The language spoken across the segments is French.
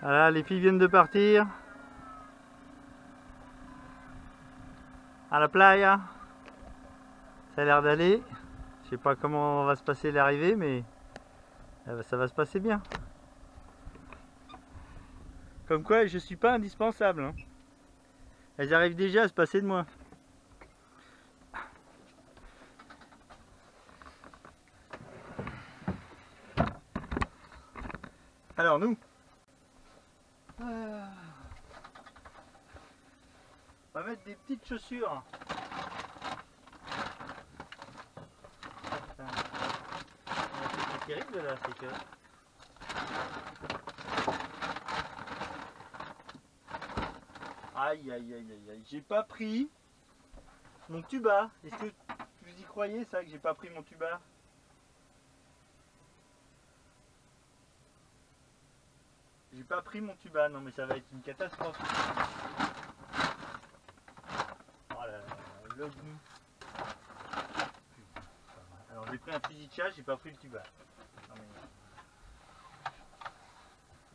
Voilà, les filles viennent de partir à la playa. Ça a l'air d'aller. Je sais pas comment va se passer l'arrivée, mais ça va se passer bien. Comme quoi, je suis pas indispensable, hein. Elles arrivent déjà à se passer de moi. Alors nous, on va mettre des petites chaussures. C'est terrible là, c'est que... Aïe aïe aïe aïe aïe, j'ai pas pris mon tuba. Est-ce que vous y croyez ça, que j'ai pas pris mon tuba? J'ai pas pris mon tuba, non mais ça va être une catastrophe. Oh là là, le genou. Alors j'ai pris un fusil de chasse, j'ai pas pris le tuba. Non mais...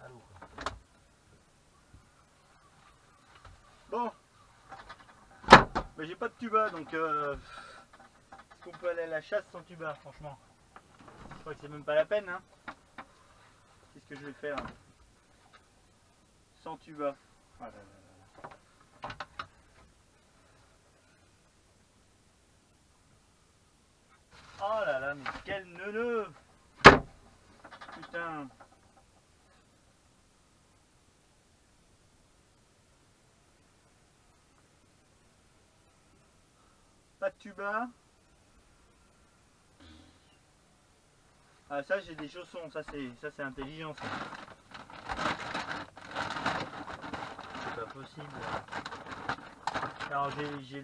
Allô. Bon. Mais j'ai pas de tuba donc est-ce qu'on peut aller à la chasse sans tuba, franchement? Je crois que c'est même pas la peine, hein. Qu'est-ce que je vais faire hein, sans tuba? Oh là là là. Oh là là, mais quel neuneu! Putain! Pas de tuba. Ah ça j'ai des chaussons, ça c'est intelligent ça. C'est pas possible. Alors j'ai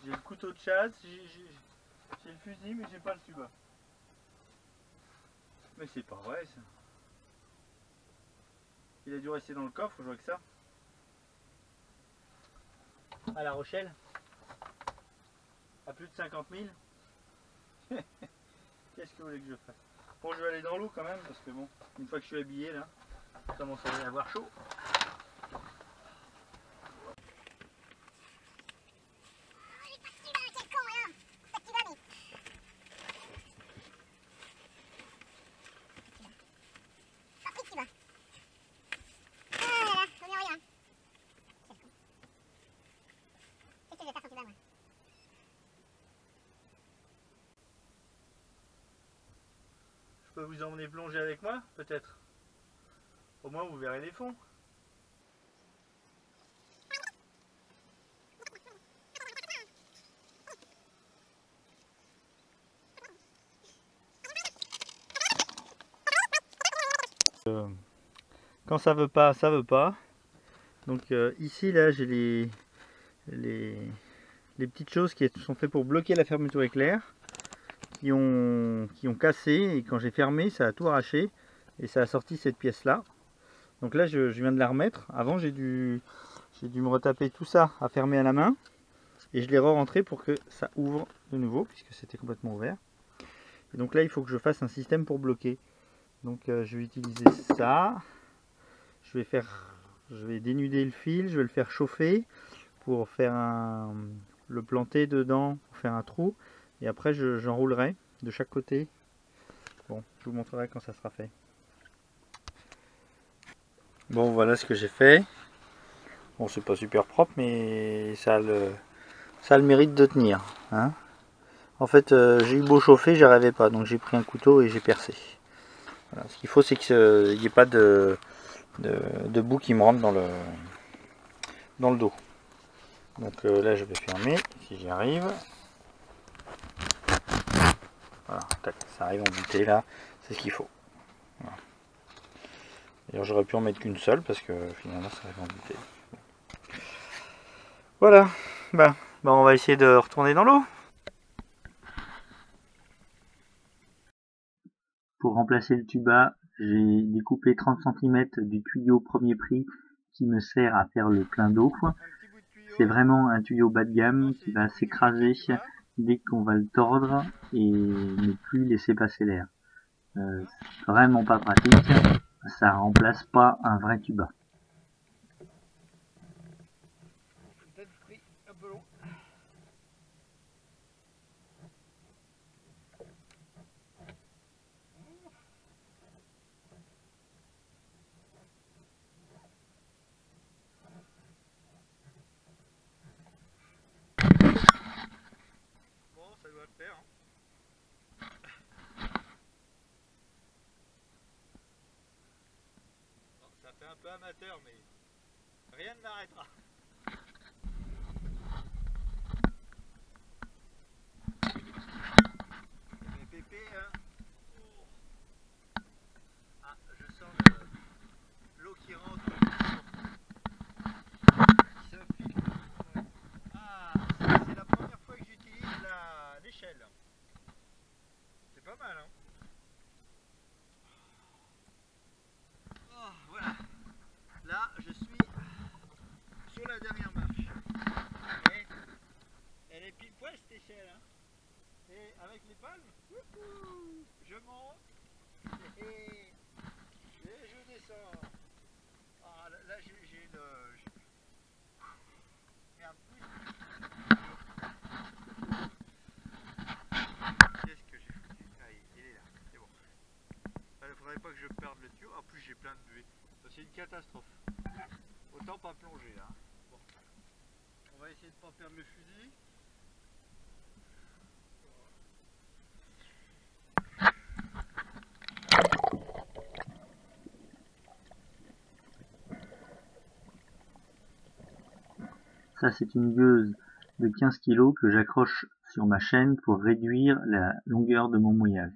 le couteau de chasse, j'ai le fusil mais j'ai pas le tuba. Mais c'est pas vrai ça. Il a dû rester dans le coffre, je vois que ça. À La Rochelle. À plus de 50 000. Qu'est-ce que vous voulez que je fasse? Bon, je vais aller dans l'eau quand même, parce que bon, une fois que je suis habillé là, je commence à avoir chaud. Je peux vous emmener plonger avec moi, peut-être. Au moins vous verrez les fonds. Quand ça veut pas, ça veut pas. Donc ici là j'ai les petites choses qui sont faites pour bloquer la fermeture éclair, qui ont cassé, et quand j'ai fermé ça a tout arraché et ça a sorti cette pièce là. Donc là je viens de la remettre. Avant j'ai dû me retaper tout ça à fermer à la main et je l'ai re-rentré pour que ça ouvre de nouveau puisque c'était complètement ouvert. Et donc là il faut que je fasse un système pour bloquer. Donc je vais utiliser ça. Je vais dénuder le fil, je vais le faire chauffer pour faire le planter dedans, pour faire un trou. Et après j'enroulerai de chaque côté. Bon, je vous montrerai quand ça sera fait. Bon, voilà ce que j'ai fait. Bon, c'est pas super propre, mais ça a le mérite de tenir, hein. En fait, j'ai eu beau chauffer, j'y arrivais pas, donc j'ai pris un couteau et j'ai percé. Voilà. Ce qu'il faut, c'est qu'il n'y ait pas de boue qui me rentre dans le dos. Donc là, je vais fermer, si j'y arrive. Voilà, tac, ça arrive en butée là, c'est ce qu'il faut. Voilà. D'ailleurs, j'aurais pu en mettre qu'une seule parce que finalement, ça arrive en butée. Voilà, bah, on va essayer de retourner dans l'eau. Pour remplacer le tuba, j'ai découpé 30 cm du tuyau premier prix qui me sert à faire le plein d'eau. C'est vraiment un tuyau bas de gamme qui va s'écraser dès qu'on va le tordre et ne plus laisser passer l'air. Vraiment pas pratique. ça remplace pas un vrai tuba. Peut-être pris un peu long. Bon, ça doit le faire. Hein. Bon, ça fait un peu amateur, mais rien ne m'arrêtera. Mais pépé, hein. Oh. Ah, je sens l'eau qui rentre. Qui s'infiltre. Ah, c'est la première fois que j'utilise l'échelle. C'est pas mal, hein. Oh, voilà. Là, je suis sur la dernière marche. Et elle est pile poil cette échelle, hein. Et avec les palmes, je monte et je descends. Ah, là j'ai une... Merde. Qu'est-ce que j'ai foutu? Ah, il est là, c'est bon. Il ne faudrait pas que je perde le tuyau. En plus j'ai plein de buée. C'est une catastrophe. Autant pas plonger là. Bon. On va essayer de ne pas perdre le fusil. Ça, c'est une gueuse de 15 kg que j'accroche sur ma chaîne pour réduire la longueur de mon mouillage.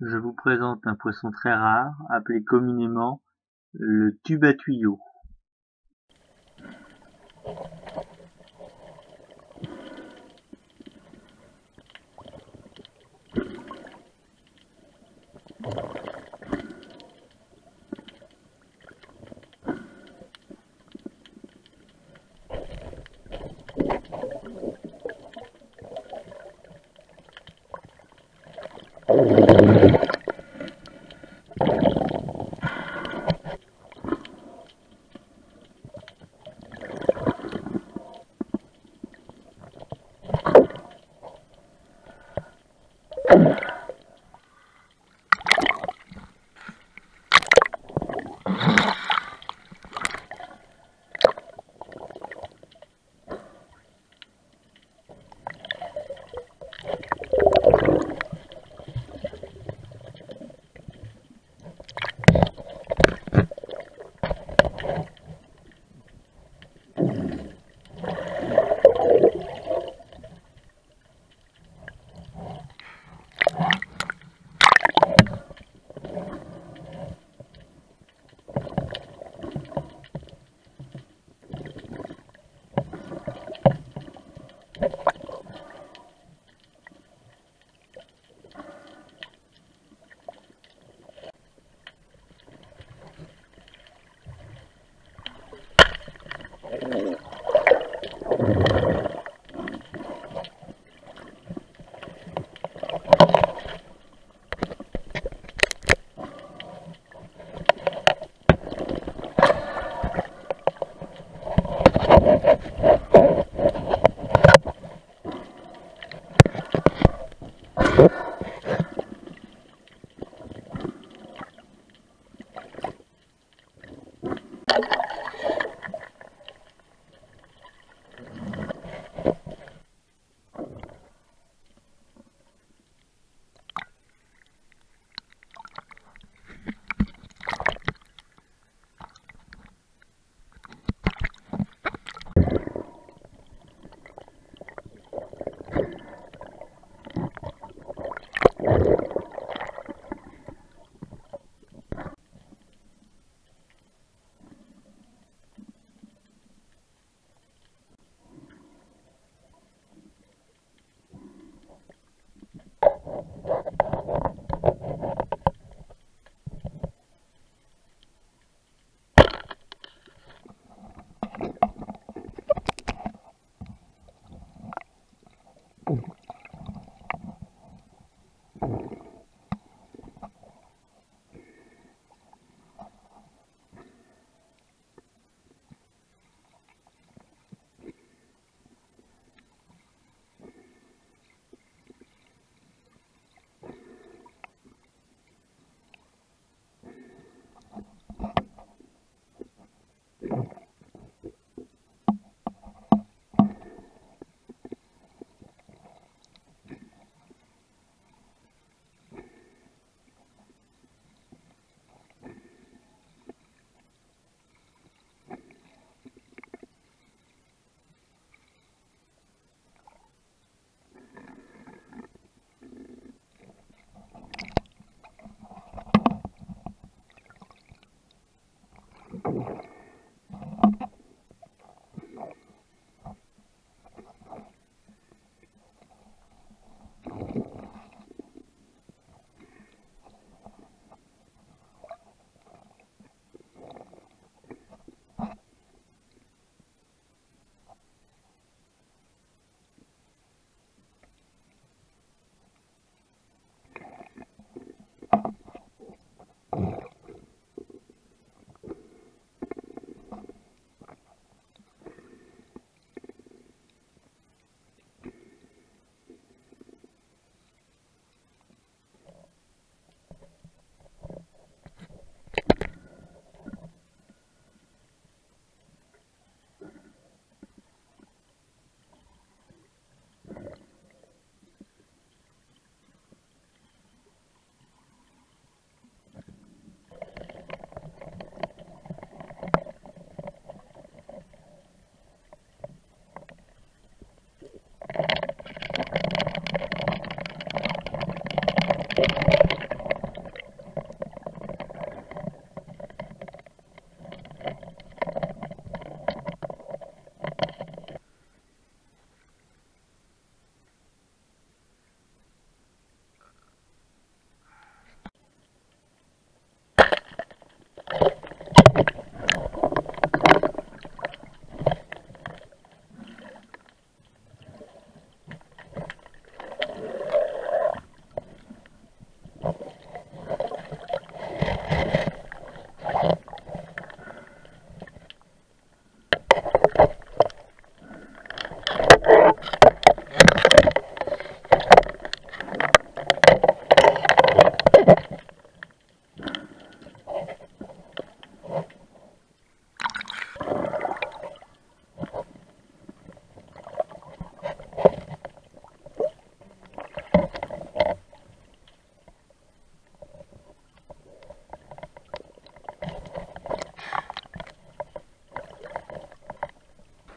Je vous présente un poisson très rare, appelé communément le tuba-tuyau.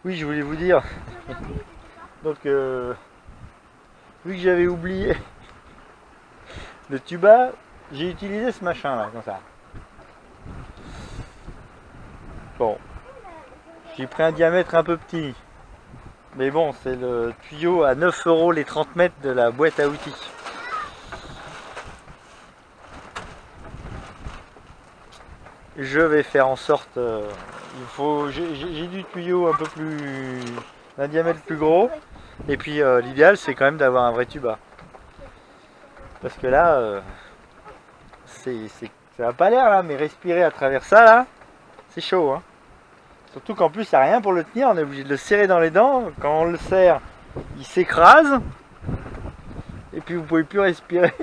Oui, je voulais vous dire. Donc, vu que j'avais oublié le tuba, j'ai utilisé ce machin là, comme ça. Bon, j'ai pris un diamètre un peu petit. Mais bon, c'est le tuyau à 9 € les 30 mètres de la boîte à outils. Je vais faire en sorte, j'ai du tuyau un peu plus, d'un diamètre plus gros, et puis l'idéal c'est quand même d'avoir un vrai tuba, parce que là, ça n'a pas l'air là, mais respirer à travers ça là, c'est chaud, hein. Surtout qu'en plus il n'y a rien pour le tenir, on est obligé de le serrer dans les dents, quand on le serre, il s'écrase, et puis vous pouvez plus respirer,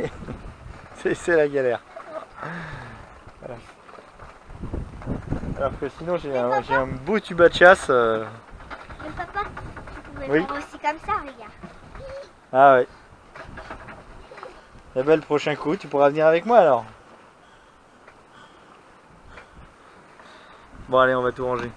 c'est la galère. Voilà. Alors que sinon j'ai un beau tuba de chasse. Mais papa, tu pouvais faire aussi comme ça, regarde. Ah ouais. Eh ben, le prochain coup, tu pourras venir avec moi alors. Bon allez, on va tout ranger.